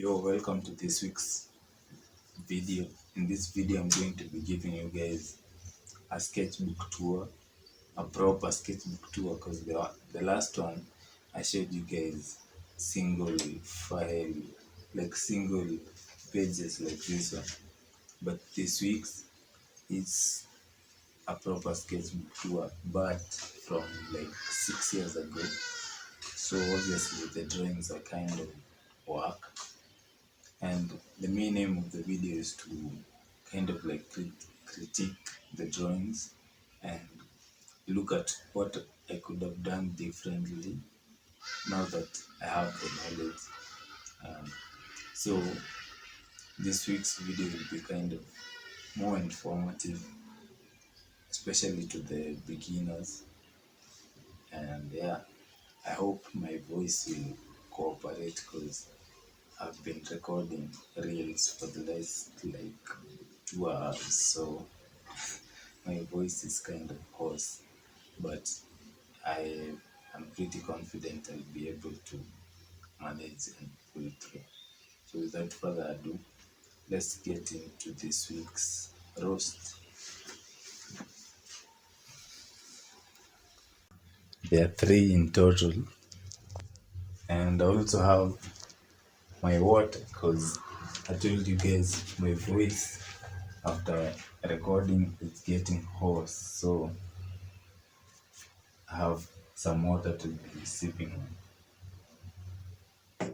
Yo, welcome to this week's video. In this video, I'm going to be giving you guys a sketchbook tour, a proper sketchbook tour, because the last one I showed you guys single file, like single pages like this one. But this week's is a proper sketchbook tour, but from like 6 years ago. So obviously the drawings are kind of work. And the main aim of the video is to kind of like critique the drawings and look at what I could have done differently now that I have the knowledge. So this week's video will be kind of more informative, especially to the beginners. And yeah, I hope my voice will cooperate because I've been recording reels for the last like 2 hours, so my voice is kind of hoarse, but I am pretty confident I'll be able to manage and pull through. So without further ado, let's get into this week's roast. There are 3 in total, and I also have my water because I told you guys my voice after recording is getting hoarse, so I have some water to be sipping on.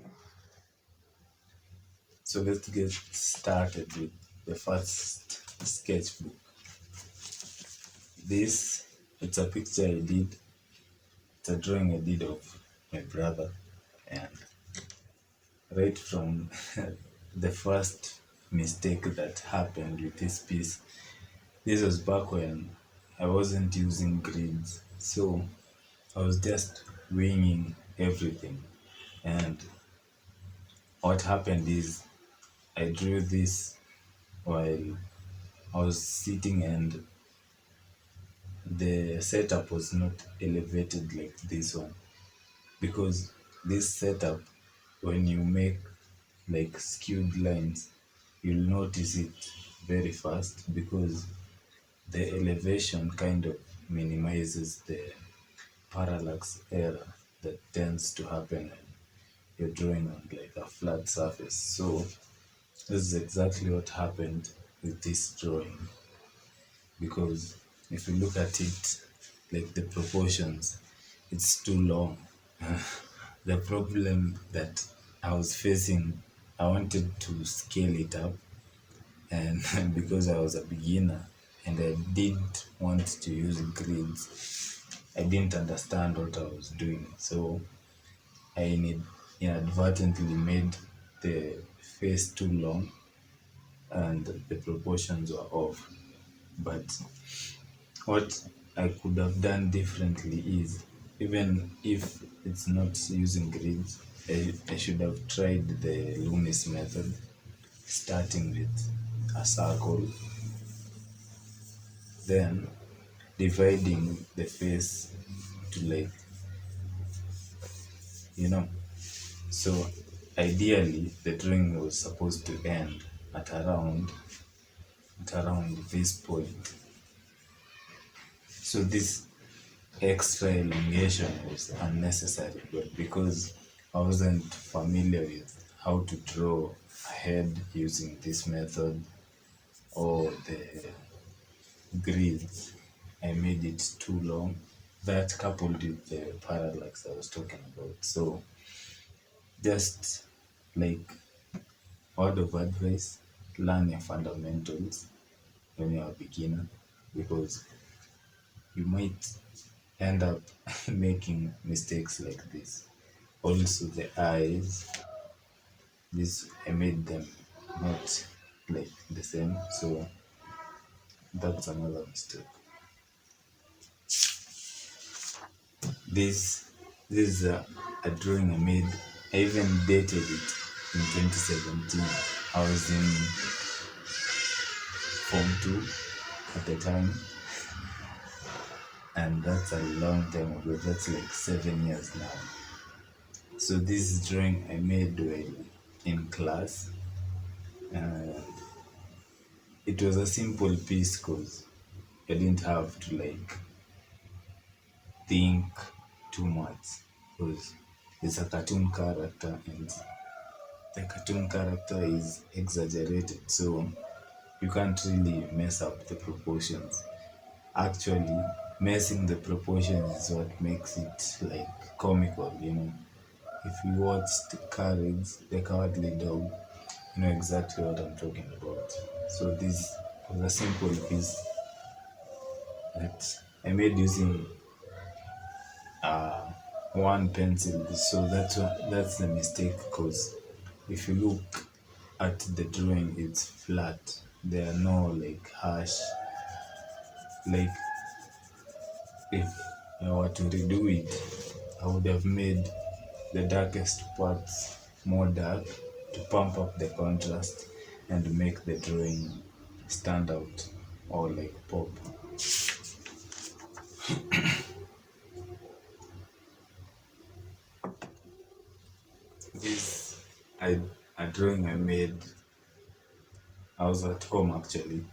So let's get started with the first sketchbook. It's a picture I did, it's a drawing I did of my brother, and right from the first mistake that happened with this piece, this was back when I wasn't using grids, so I was just winging everything. And what happened is I drew this while I was sitting, and the setup was not elevated like this one, because this setup, when you make like skewed lines, you'll notice it very fast because the elevation kind of minimizes the parallax error that tends to happen when you're drawing on like a flat surface. So this is exactly what happened with this drawing, because if you look at it, like the proportions, it's too long. The problem that I was facing, I wanted to scale it up, and because I was a beginner and I didn't want to use grids, I didn't understand what I was doing. So I inadvertently made the face too long and the proportions were off. But what I could have done differently is, even if it's not using grids, I should have tried the Loomis method, starting with a circle, then dividing the face to like, you know. So ideally, the drawing was supposed to end at around this point. So this extra elongation was unnecessary, but because I wasn't familiar with how to draw a head using this method or the grids, I made it too long. That coupled with the parallax I was talking about. So just like word of advice, learn your fundamentals when you're a beginner, because you might end up making mistakes like this. Also the eyes, this I made them not like the same, so that's another mistake. This is a drawing I made. I even dated it in 2017. I was in Form 2 at the time, and that's a long time ago. That's like 7 years now. So this drawing I made while in class. It was a simple piece because I didn't have to like think too much because it's a cartoon character and the cartoon character is exaggerated, so you can't really mess up the proportions. Actually, messing the proportions is what makes it like comical, you know. If you watch the Cowardly Dog, you know exactly what I'm talking about. So this was a simple piece that I made using one pencil. So that's the mistake because if you look at the drawing, it's flat. There are no like harsh. Like if I were to redo it, I would have made the darkest parts more dark to pump up the contrast and make the drawing stand out or like pop. This I a drawing I made. I was at home actually,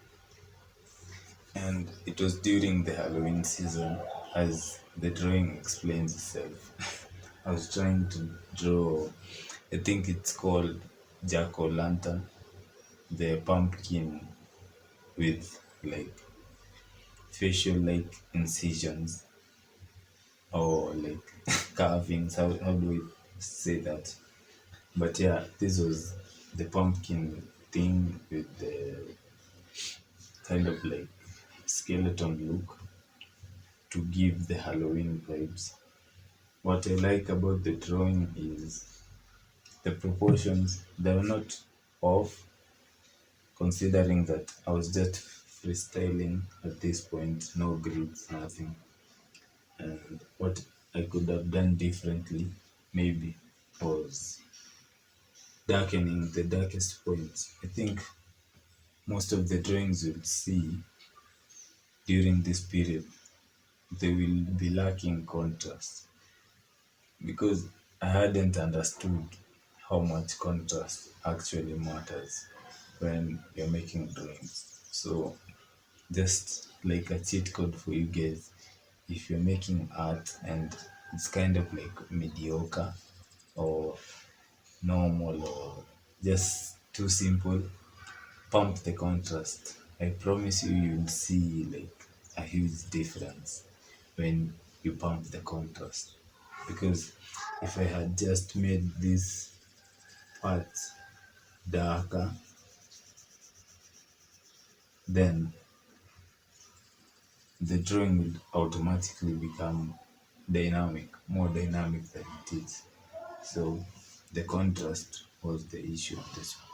and it was during the Halloween season, as the drawing explains itself. I was trying to draw, I think it's called Jack o' Lantern, the pumpkin with like facial like incisions or like carvings. How do we say that? But yeah, this was the pumpkin thing with the kind of like skeleton look to give the Halloween vibes. What I like about the drawing is the proportions, they were not off, considering that I was just freestyling at this point, no grids, nothing. And what I could have done differently, maybe, was darkening the darkest points. I think most of the drawings you'll see during this period, they will be lacking contrast because I hadn't understood how much contrast actually matters when you're making drawings. So, just like a cheat code for you guys, if you're making art and it's kind of like mediocre or normal or just too simple, pump the contrast. I promise you, you'll see like a huge difference when you pump the contrast. Because if I had just made this part darker, then the drawing would automatically become dynamic, more dynamic than it is. So the contrast was the issue of this one.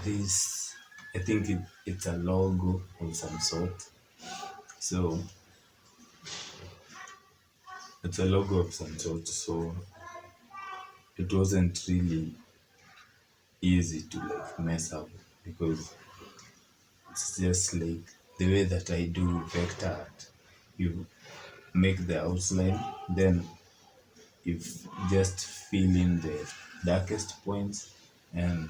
This, I think it's a logo of some sort. So it's a logo of some sort. So it wasn't really easy to like mess up because it's just like the way that I do vector art. You make the outline, then you just fill in the darkest points and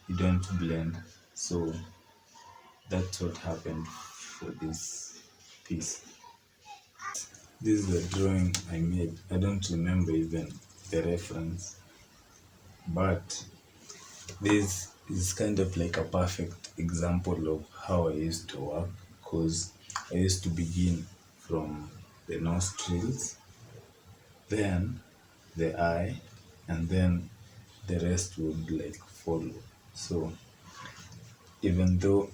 you don't blend. So that's what happened for this piece. This is a drawing I made. I don't remember even the reference, but this is kind of like a perfect example of how I used to work because I used to begin from the nostrils, then the eye, and then the rest would like follow. So even though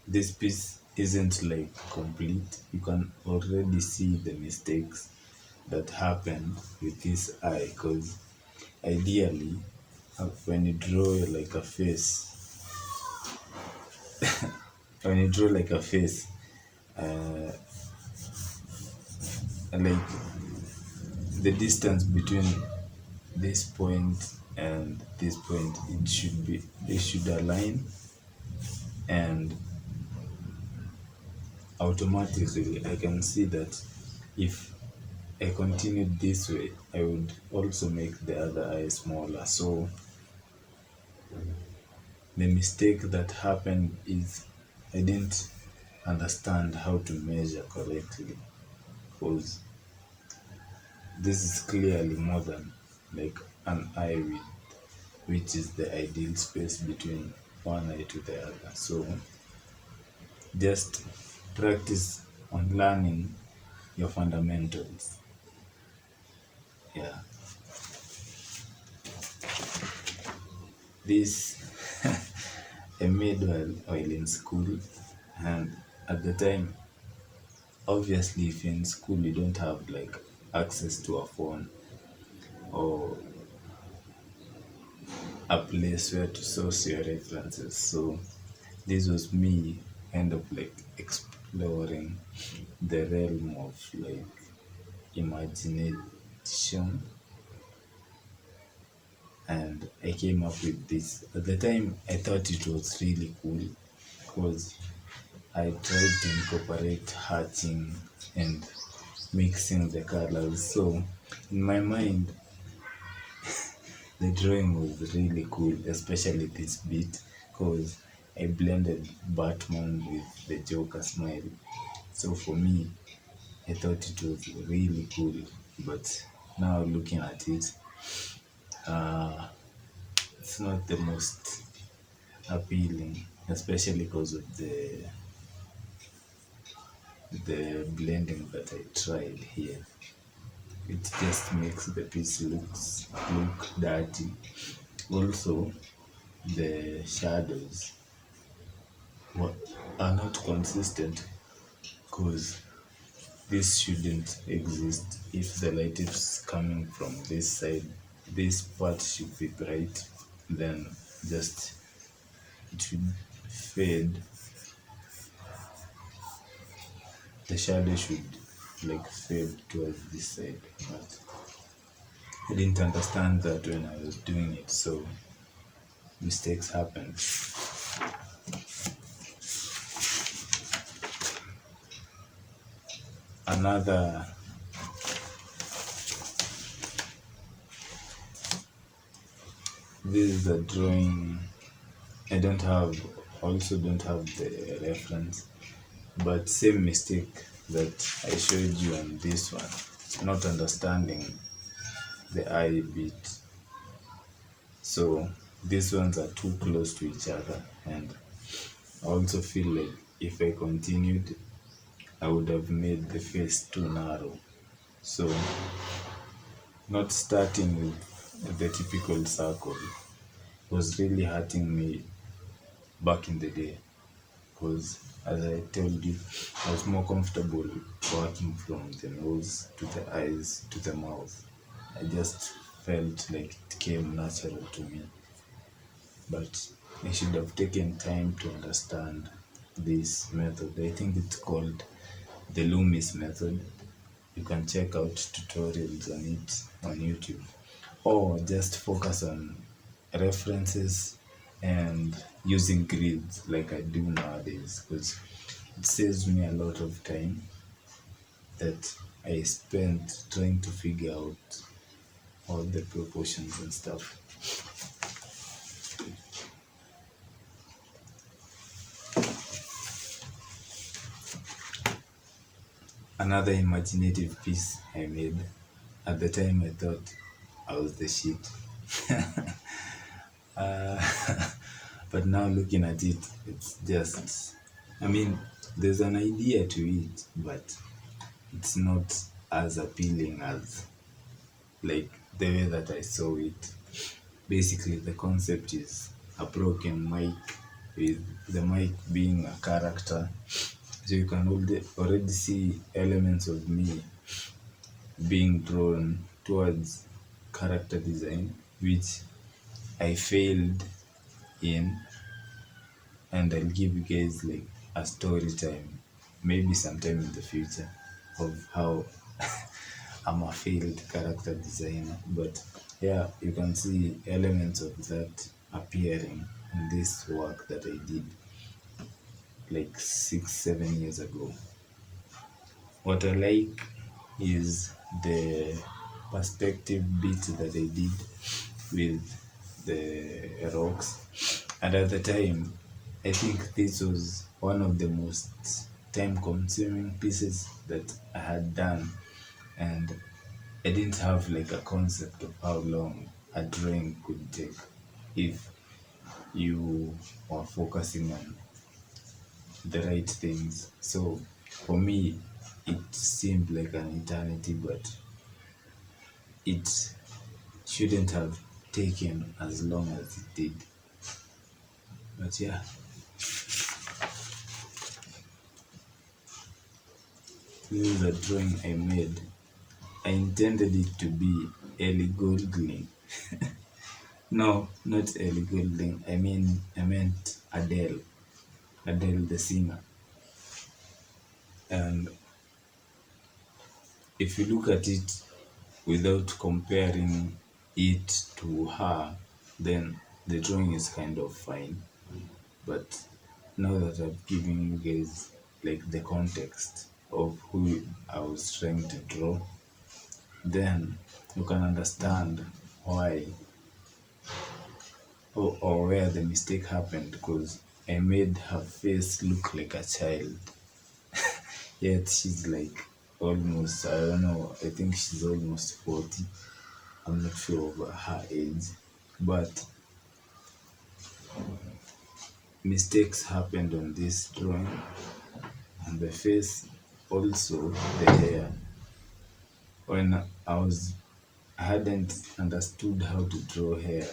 this piece isn't like complete, you can already see the mistakes that happen with this eye because ideally when you draw like a face, when you draw like a face, like the distance between this point and this point, it should be, they should align, and automatically I can see that if I continued this way, I would also make the other eye smaller. So the mistake that happened is I didn't understand how to measure correctly, because this is clearly more than like an eye width, which is the ideal space between one eye to the other. So just practice on learning your fundamentals. Yeah, this I made while in school, and at the time, obviously, if you're in school, you don't have like access to a phone or a place where to source your references. So this was me kind of like exploring the realm of like imagination, and I came up with this. At the time, I thought it was really cool because I tried to incorporate hatching and mixing the colors. So in my mind, the drawing was really cool, especially this bit, because I blended Batman with the Joker smile. So for me, I thought it was really cool. But now looking at it, it's not the most appealing, especially because of the blending that I tried here. It just makes the piece look dirty. Also, the shadows are not consistent, because this shouldn't exist. If the light is coming from this side, this part should be bright, then just it should fade. The shadow should like fade towards this side, but I didn't understand that when I was doing it, so mistakes happen. Another this is a drawing. I don't have also don't have the reference, but same mistake that I showed you on this one, not understanding the eye bit. So these ones are too close to each other, and I also feel like if I continued, I would have made the face too narrow. So not starting with the typical circle was really hurting me back in the day, because as I told you, I was more comfortable working from the nose to the eyes to the mouth. I just felt like it came natural to me. But I should have taken time to understand this method. I think it's called the Loomis method. You can check out tutorials on it on YouTube, or just focus on references and using grids like I do nowadays, because it saves me a lot of time that I spent trying to figure out all the proportions and stuff. Another imaginative piece I made. At the time, I thought I was the shit. But now looking at it, it's just, I mean, there's an idea to it, but it's not as appealing as like the way that I saw it. Basically, the concept is a broken mic, with the mic being a character. So you can already see elements of me being drawn towards character design, which I failed in, and I'll give you guys like a story time, maybe sometime in the future, of how I'm a failed character designer. But yeah, you can see elements of that appearing in this work that I did like 6-7 years ago. What I like is the perspective bit that I did with the rocks. And at the time, I think this was one of the most time consuming pieces that I had done, and I didn't have like a concept of how long a drawing could take if you were focusing on the right things. So for me, it seemed like an eternity, but it shouldn't have taken as long as it did. But yeah, this is a drawing I made. I intended it to be Ellie Goulding. No, not Ellie Goulding. I meant Adele. Adele the singer. And if you look at it without comparing it to her, then the drawing is kind of fine. But now that I've given you guys like the context of who I was trying to draw, then you can understand why or where the mistake happened, because I made her face look like a child. Yet she's like almost, I don't know, I think she's almost 40. I'm not sure of her age. But mistakes happened on this drawing, and the face, also the hair. When I hadn't understood how to draw hair,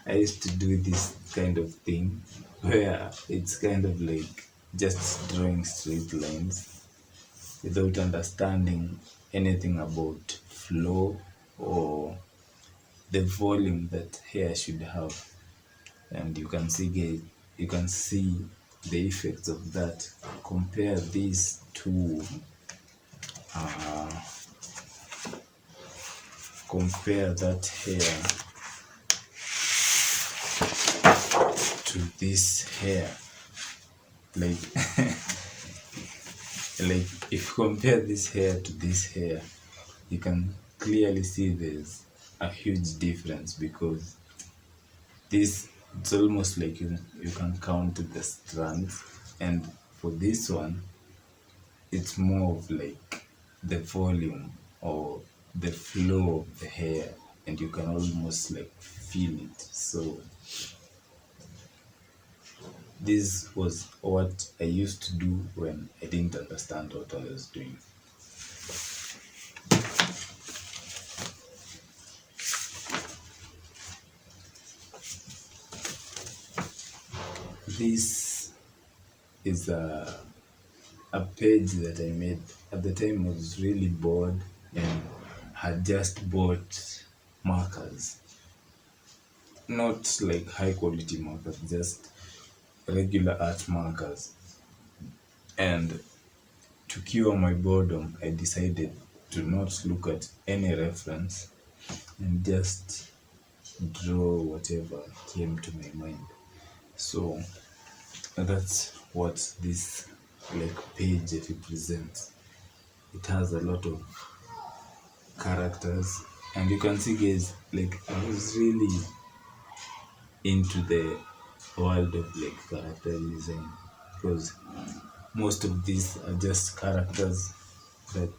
I used to do this kind of thing where it's kind of like just drawing straight lines without understanding anything about flow or the volume that hair should have. And you can see the effects of that. Compare these two, compare that hair to this hair. Like like if you compare this hair to this hair, you can clearly see there's a huge difference, because this, it's almost like you can count the strands, and for this one it's more of like the volume or the flow of the hair, and you can almost like feel it. So this was what I used to do when I didn't understand what I was doing. This is a page that I made. At the time I was really bored and had just bought markers. Not like high quality markers, just regular art markers. And to cure my boredom, I decided to not look at any reference and just draw whatever came to my mind. So that's what this like page represents. It has a lot of characters, and you can see, guys, like I was really into the world of like character design, because most of these are just characters that,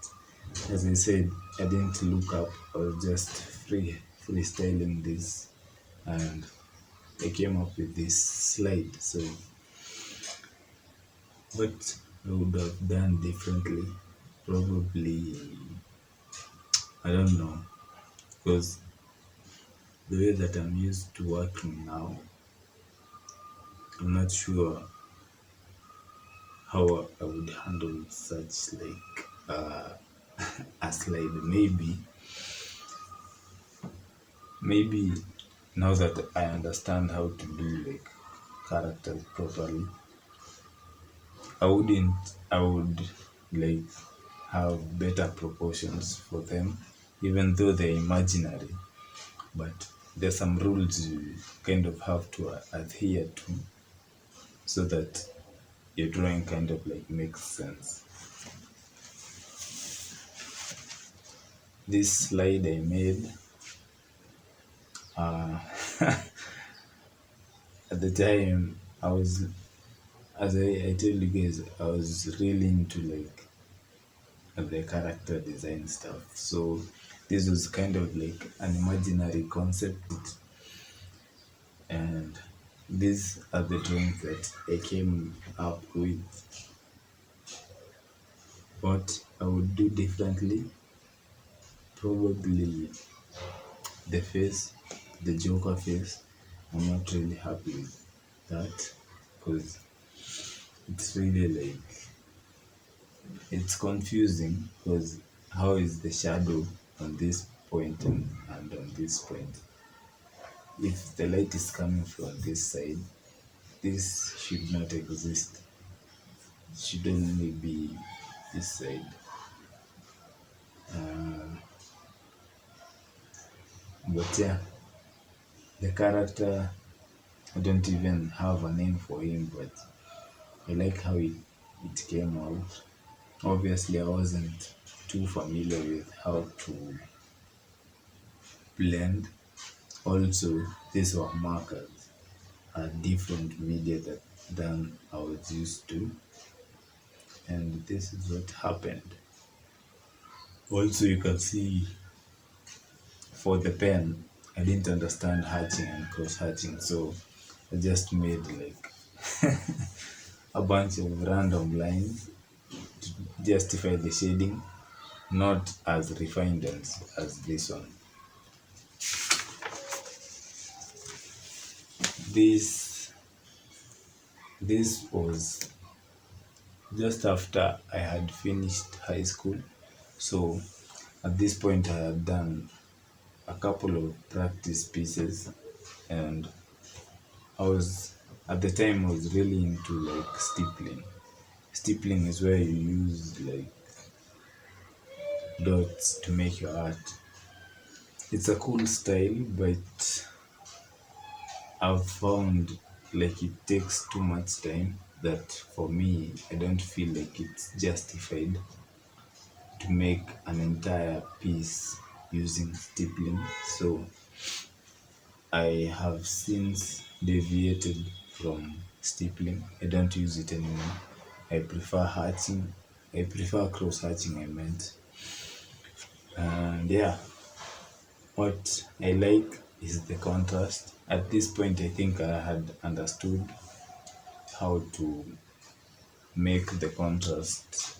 as I said, I didn't look up. I was just freestyling this, and I came up with this slide. So what I would have done differently, probably, I don't know, because the way that I'm used to working now, I'm not sure how I would handle such like a slide. Maybe now that I understand how to do like characters properly, I would like have better proportions for them, even though they're imaginary. But there's some rules you kind of have to adhere to, so that your drawing kind of like makes sense. this slide I made, uh, at the time I was, as I told you guys, I was really into like the character design stuff. So this was kind of like an imaginary concept, and these are the drawings that I came up with. What I would do differently, probably the face, the Joker face. I'm not really happy with that because it's really like, it's confusing because how is the shadow on this point and on this point? If the light is coming from this side, this should not exist. It should only be this side. But yeah, the character, I don't even have a name for him, but I like how it came out. Obviously, I wasn't too familiar with how to blend. Also, these were markers, a different media than I was used to, and this is what happened. Also, you can see for the pen, I didn't understand hatching and cross hatching, so I just made like a bunch of random lines to justify the shading, not as refined as this one. This this was just after I had finished high school. So at this point I had done a couple of practice pieces, and I was, at the time I was really into like stippling. Stippling is where you use like dots to make your art. It's a cool style, but I've found like it takes too much time, that for me I don't feel like it's justified to make an entire piece using stippling. So I have since deviated from stippling. I don't use it anymore. I prefer hatching. I prefer cross hatching, I meant. And yeah, what I like is the contrast. At this point, I think I had understood how to make the contrast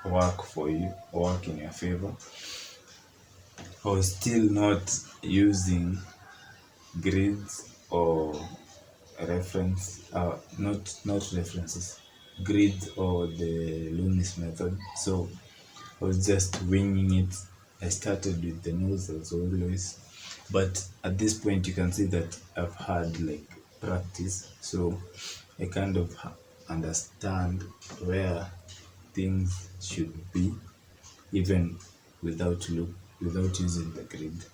work for you, work in your favor. I was still not using grids or not references, grids or the Loomis method. So I was just winging it. I started with the nose as always, but at this point you can see that I've had like practice, so I kind of understand where things should be, even without using the grid.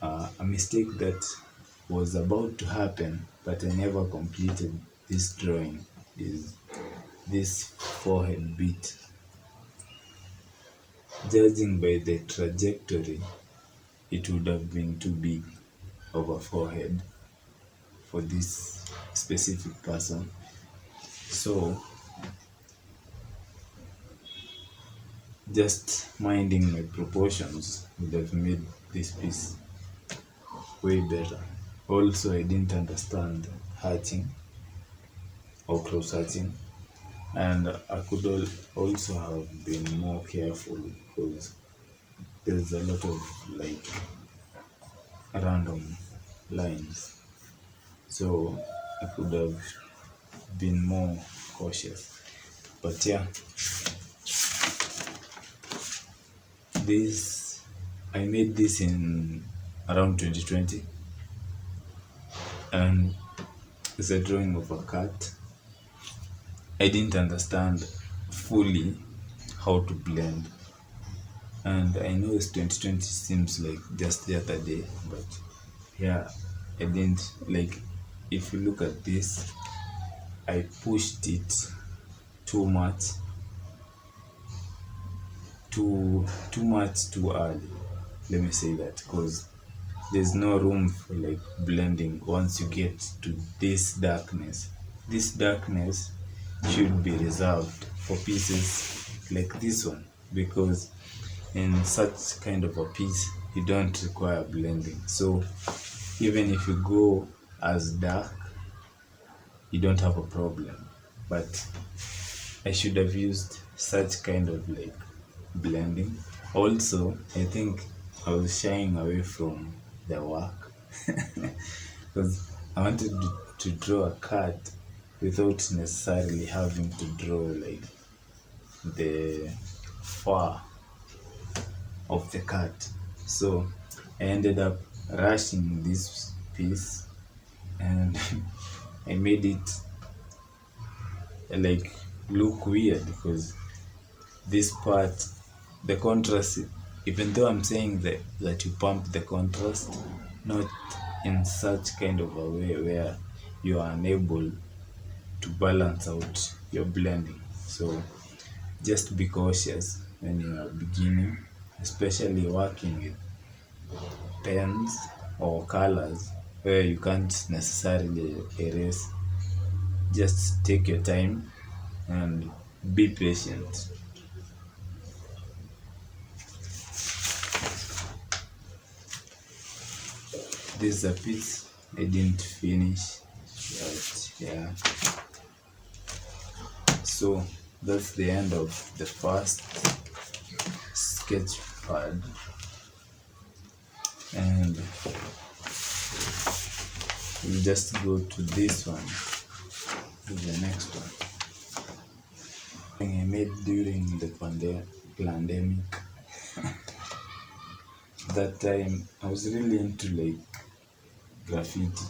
A mistake that was about to happen, but I never completed this drawing, is this forehead bit. Judging by the trajectory, it would have been too big of a forehead for this specific person. So, just minding my proportions would have made this piece way better. Also, I didn't understand hatching or cross hatching, and I could also have been more careful because there's a lot of like random lines, so I could have been more cautious. But yeah, this I made this in around 2020, and it's a drawing of a cat. I didn't understand fully how to blend, and I know it's 2020 seems like just the other day, but yeah, I didn't like. If you look at this, I pushed it too much too much too early. Let me say that, because there's no room for like blending once you get to this darkness. This darkness should be reserved for pieces like this one, because in such kind of a piece you don't require blending. So even if you go as dark, you don't have a problem. But I should have used such kind of like blending. Also, I think I was shying away from the work because I wanted to draw a cat without necessarily having to draw like the fur of the cat. So I ended up rushing this piece, and I made it like look weird, because this part, the contrast, even though I'm saying that you pump the contrast, not in such kind of a way where you are unable to balance out your blending. So just be cautious when you are beginning, especially working with pens or colors where you can't necessarily erase. Just take your time and be patient. This is a piece I didn't finish, but yeah. So that's the end of the first sketch pad, and we'll just go to this one, the next one. I made during the pandemic. That time I was really into like graffiti,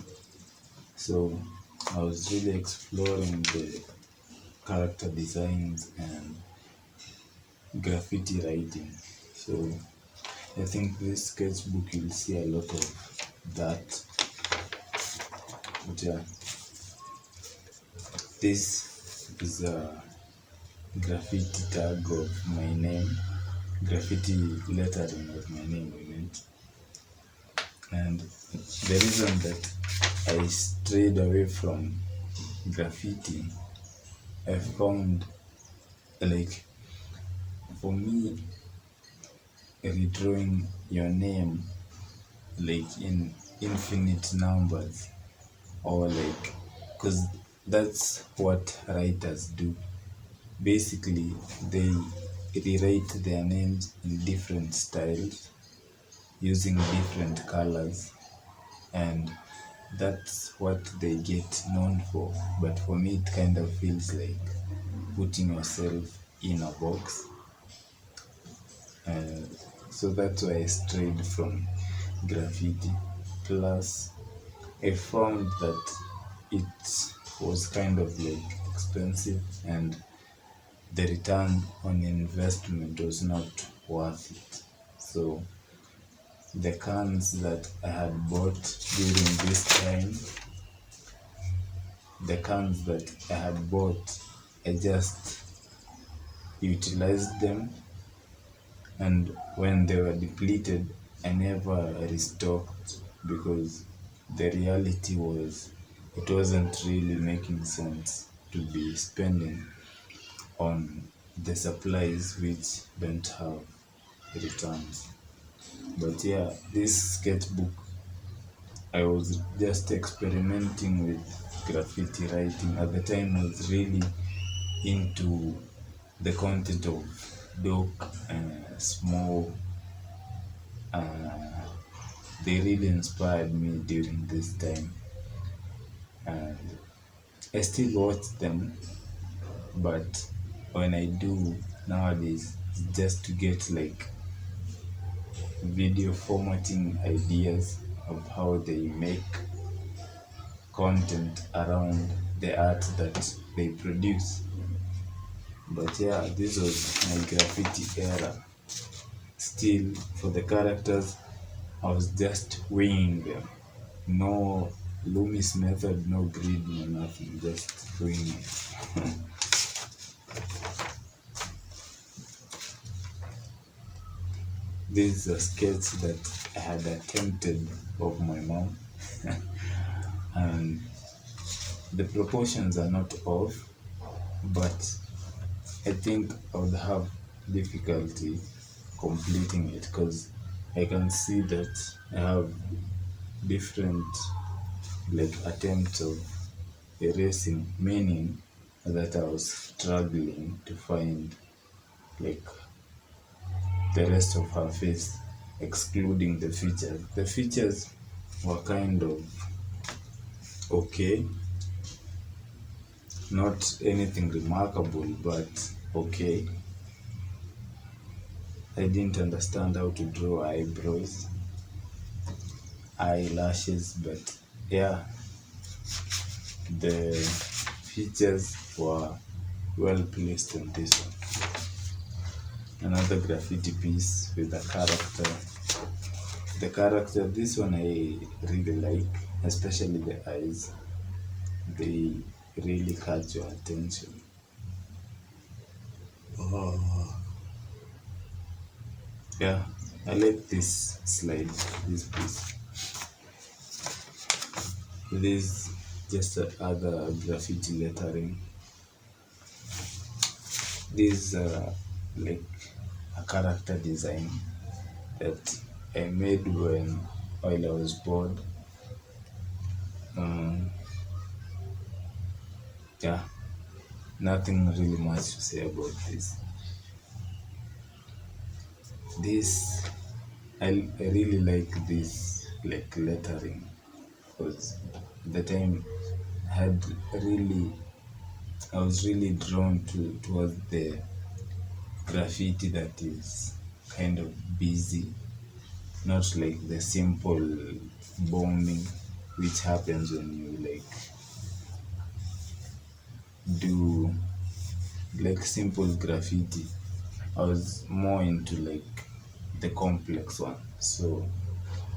so I was really exploring the character designs and graffiti writing. So I think this sketchbook you'll see a lot of that. But yeah, this is a graffiti tag of my name, graffiti lettering of my name, I meant. And the reason that I strayed away from graffiti, I found like, for me, redrawing your name like in infinite numbers, or like, because that's what writers do. Basically, they rewrite their names in different styles using different colors, and that's what they get known for. But for me, it kind of feels like putting yourself in a box. So that's why I strayed from graffiti. Plus, I found that it was kind of like expensive, and the return on investment was not worth it. So the cans that I had bought during this time, I just utilized them, and when they were depleted, I never restocked, because the reality was it wasn't really making sense to be spending on the supplies which don't have returns. But yeah, this sketchbook, I was just experimenting with graffiti writing. At the time, I was really into the content of doc, small. They really inspired me during this time, and I still watch them. But when I do nowadays, it's just to get like video formatting ideas of how they make content around the art that they produce. But yeah, this was my graffiti era. Still, for the characters, I was just winging them. No Loomis method, no grid, no nothing, just winging it. This is a sketch that I had attempted of my mom, and the proportions are not off, but I think I would have difficulty completing it because I can see that I have different like attempts of erasing, meaning that I was struggling to find like the rest of her face, excluding the features. The features were kind of okay, not anything remarkable, but okay. I didn't understand how to draw eyebrows, eyelashes, but yeah, the features were well placed in this one. Another graffiti piece with a character. The character, this one I really like, especially the eyes. They really catch your attention. Oh. Yeah, I let this slide, this piece. This just other graffiti lettering. This like a character design that I made while I was bored. Um, yeah, nothing really much to say about this. This I really like this like lettering because the time had really I was really drawn towards the graffiti that is kind of busy, not like the simple bombing which happens when you like do like simple graffiti. I was more into like the complex one. So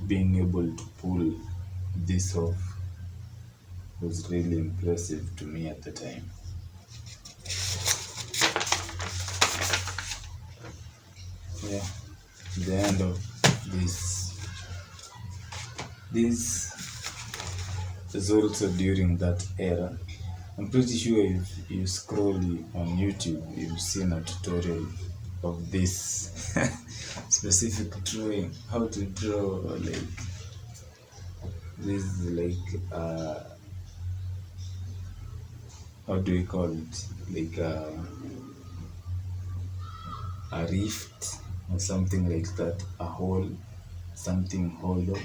being able to pull this off was really impressive to me at the time. Yeah, the end of this. This is also during that era. I'm pretty sure if you scroll on YouTube, you've seen a tutorial of this specific drawing, how to draw like this, like how do we call it? Like a rift or something like that, a hole, something hollow.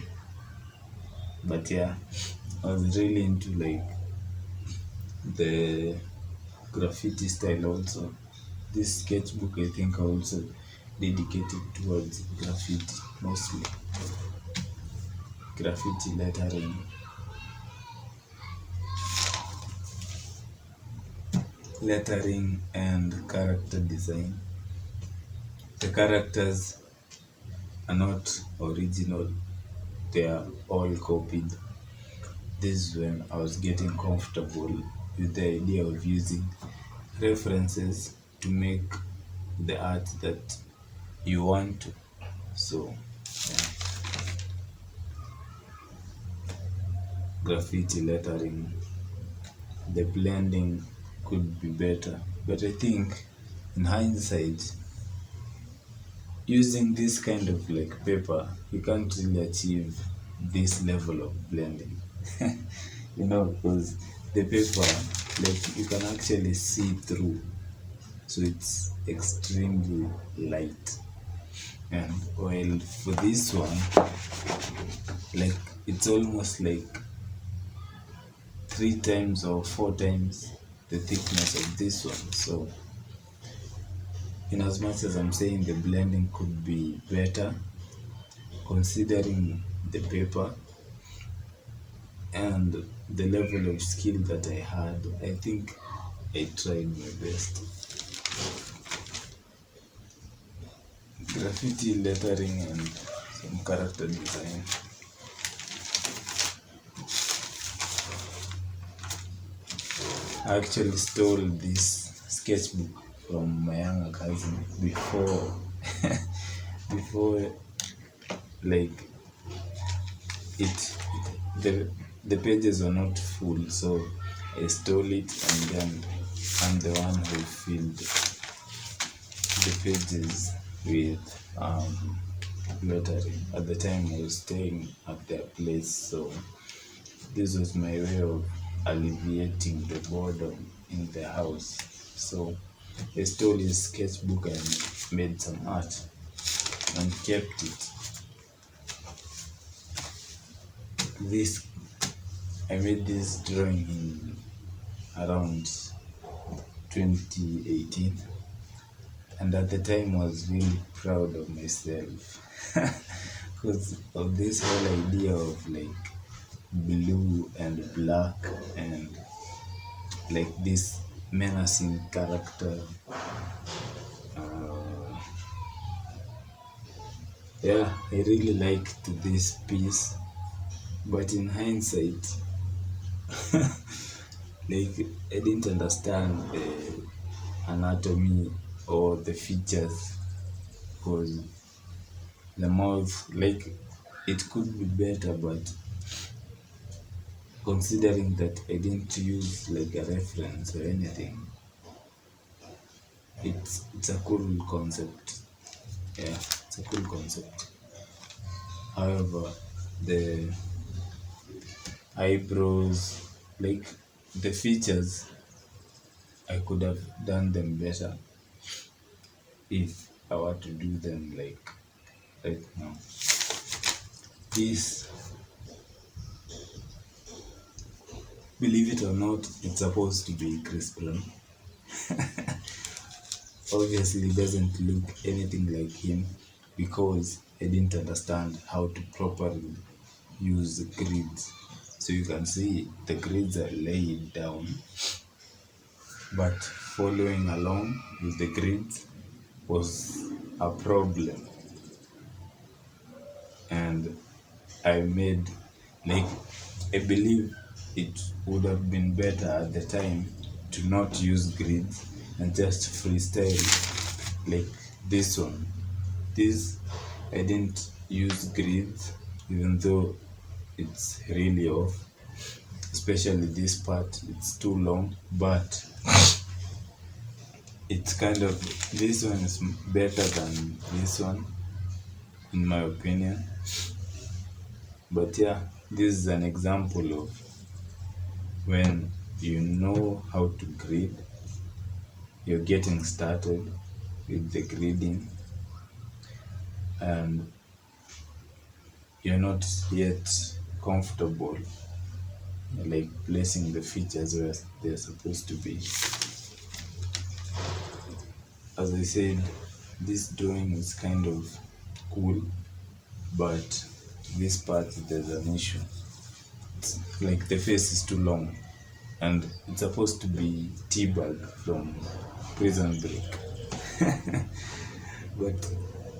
But yeah, I was really into like the graffiti style also. This sketchbook I think I also dedicated towards graffiti, mostly graffiti lettering and character design. The characters are not original, they are all copied. This is when I was getting comfortable with the idea of using references to make the art that you want to. So, yeah. Graffiti lettering, the blending could be better, but I think in hindsight, using this kind of like paper, you can't really achieve this level of blending. Because the paper, like you can actually see through, so it's extremely light. And while for this one, like it's almost like 3 times or 4 times the thickness of this one. So in as much as I'm saying the blending could be better, considering the paper and the level of skill that I had, I think I tried my best. Graffiti lettering and some character design. I actually stole this sketchbook from my younger cousin before before, like, it the pages were not full, so I stole it, and then I'm the one who filled the pages with lettering. At the time I was staying at their place, so this was my way of alleviating the boredom in the house. So I stole his sketchbook and made some art and kept it. This I made this drawing in around 2018, and at the time I was really proud of myself because of this whole idea of like blue and black and like this menacing character. Yeah, I really liked this piece, but in hindsight, like I didn't understand the anatomy or the features, because the mouth, like, it could be better, but considering that I didn't use like a reference or anything, it's a cool concept. Yeah, it's a cool concept. However, the eyebrows, like the features, I could have done them better if I were to do them like right now. This, believe it or not, it's supposed to be Chris Brown. Obviously, it doesn't look anything like him because I didn't understand how to properly use the grids. So you can see the grids are laid down, but following along with the grids was a problem. And I made, like, I believe it would have been better at the time to not use grids and just freestyle like this one. This, I didn't use grids, even though it's really off, especially this part, it's too long, but it's kind of, this one is better than this one in my opinion. But yeah, this is an example of when you know how to grid, you're getting started with the gridding, and you're not yet comfortable like placing the features where they're supposed to be. As I said, this drawing is kind of cool, but this part there's an issue. It's like the face is too long, and it's supposed to be T-Bag from Prison Break. But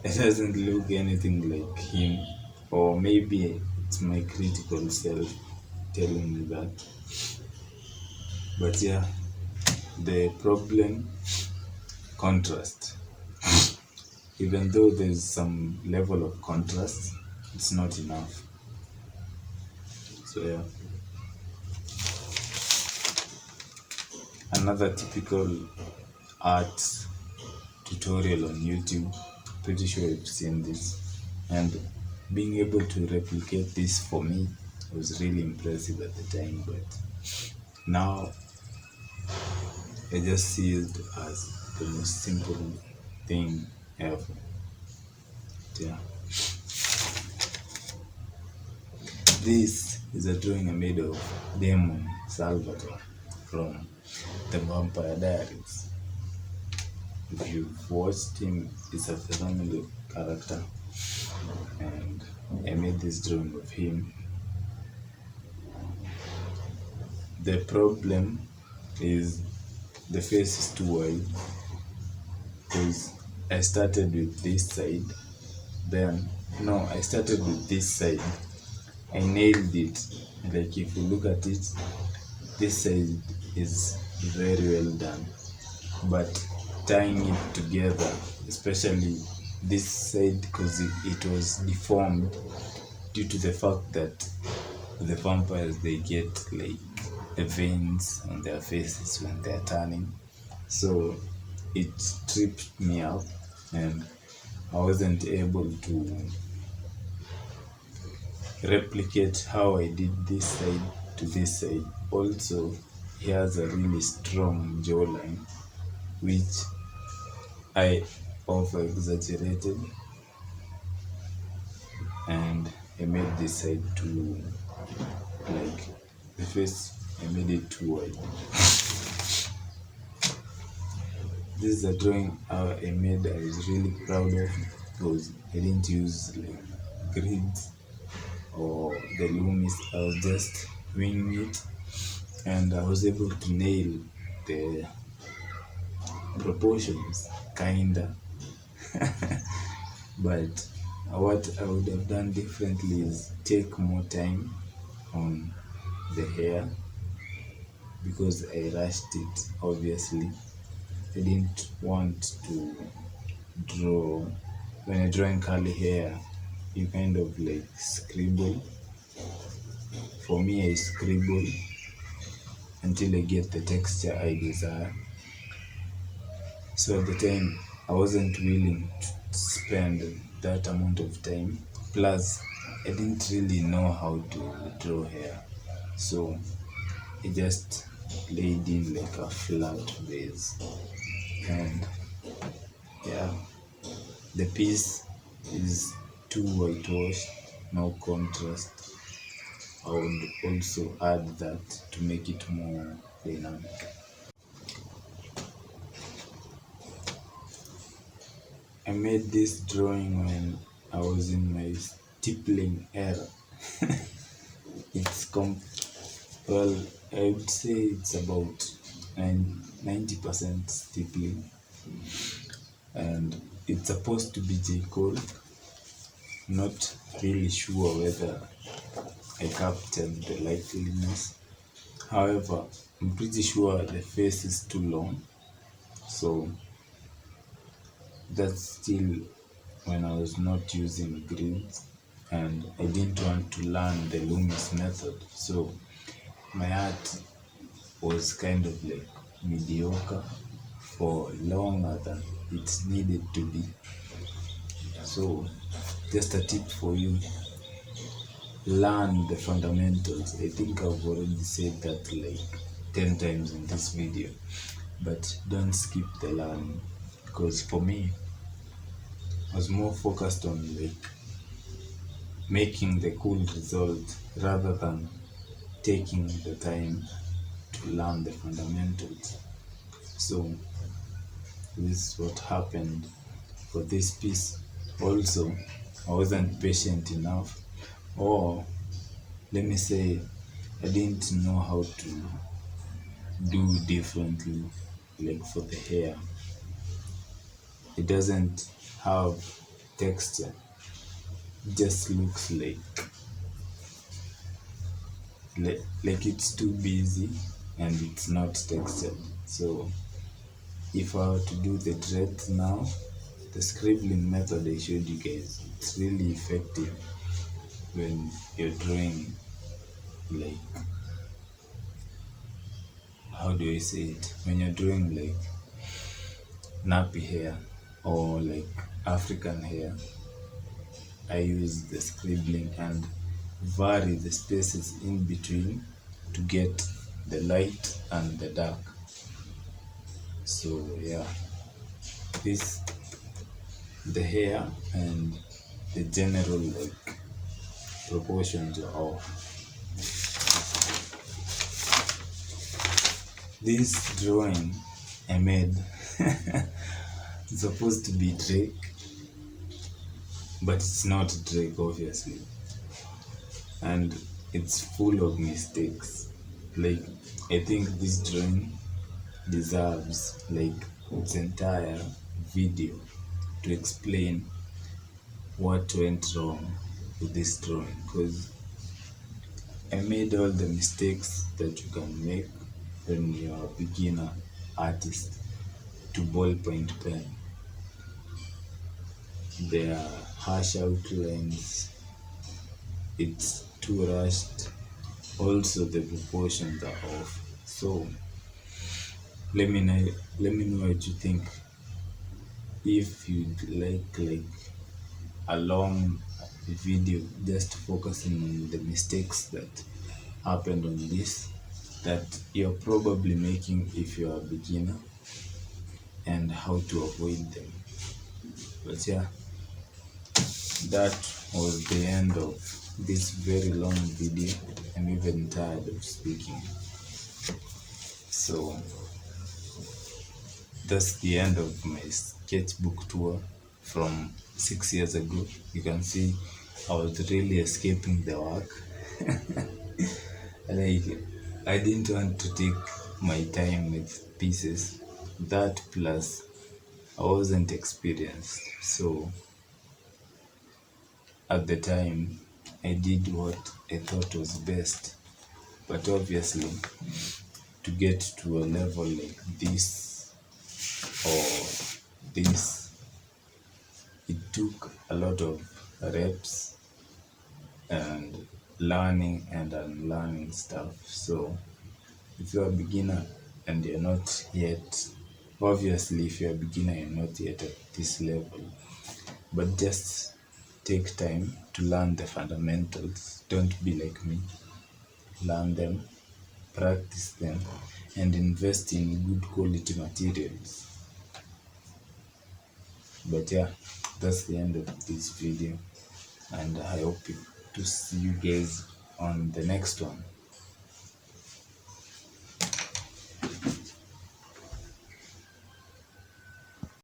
it doesn't look anything like him, or maybe it's my critical self telling me that. But yeah, the problem, contrast. Even though there's some level of contrast, it's not enough. So yeah, another typical art tutorial on YouTube. Pretty sure you've seen this, and being able to replicate this for me was really impressive at the time, but now I just see it as the most simple thing ever. Yeah. This is a drawing I made of Demon Salvatore from the Vampire Diaries. If you've watched him, it's a phenomenal character, and I made this drawing of him. The problem is the face is too wide, because I started with this side, I started with this side. I nailed it. Like, if you look at it, this side is very well done, but tying it together, especially this side because it was deformed due to the fact that the vampires, they get like veins on their faces when they're turning. So it tripped me up and I wasn't able to replicate how I did this side to this side. Also, he has a really strong jawline, which I over exaggerated, and I made this side too, like the face, I made it too wide. This is a drawing I made, I was really proud of because I didn't use like grids or the loomis, I was just winging it, and I was able to nail the proportions, kinda. But what I would have done differently is take more time on the hair because I rushed it, obviously. I didn't want to draw. When you're drawing curly hair, you kind of like scribble. For me, I scribble until I get the texture I desire. So at the time, I wasn't willing to spend that amount of time. Plus, I didn't really know how to draw hair. So I just laid in like a flat base. And yeah, the piece is too whitewashed, no contrast. I would also add that to make it more dynamic. I made this drawing when I was in my stippling era. Well, I would say it's about 90% stippling, and it's supposed to be J. Cole. Not really sure whether I captured the likeliness. However, I'm pretty sure the face is too long, so that's still when I was not using grids and I didn't want to learn the Loomis method. So my art was kind of like mediocre for longer than it needed to be. So just a tip for you, learn the fundamentals. I think I've already said that like 10 times in this video, but don't skip the learning, because for me I was more focused on like making the cool result rather than taking the time to learn the fundamentals. So this is what happened for this piece. Also, I wasn't patient enough, or let me say, I didn't know how to do differently. Like for the hair, it doesn't have texture, it just looks like it's too busy and it's not textured. So if I were to do the dreads now, the scribbling method I showed you guys, it's really effective when you're drawing, like, how do I say it, when you're drawing like nappy hair or like African hair. I use the scribbling and vary the spaces in between to get the light and the dark. So yeah, this, the hair and the general like proportions are off. This drawing I made is supposed to be Drake, but it's not Drake, obviously, and it's full of mistakes. Like, I think this drawing deserves like its entire video to explain what went wrong with this drawing, because I made all the mistakes that you can make when you're a beginner artist to ballpoint pen. their harsh outlines, it's too rushed. Also, the proportions are off. So let me know what you think. If you'd like a long video just focusing on the mistakes that happened on this, that you're probably making if you're a beginner, and how to avoid them. But yeah, that was the end of this very long video. I'm even tired of speaking. So that's the end of my sketchbook tour from 6 years ago. You can see I was really escaping the work. Like, I didn't want to take my time with pieces. That plus I wasn't experienced. So at the time I did what I thought was best. But obviously, to get to a level like this or this, it took a lot of reps and learning and unlearning stuff. So if you're a beginner and you're not yet, obviously if you're a beginner you're not yet at this level, but just take time to learn the fundamentals. Don't be like me. Learn them, practice them, and invest in good quality materials. But yeah, that's the end of this video, and I hope to see you guys on the next one.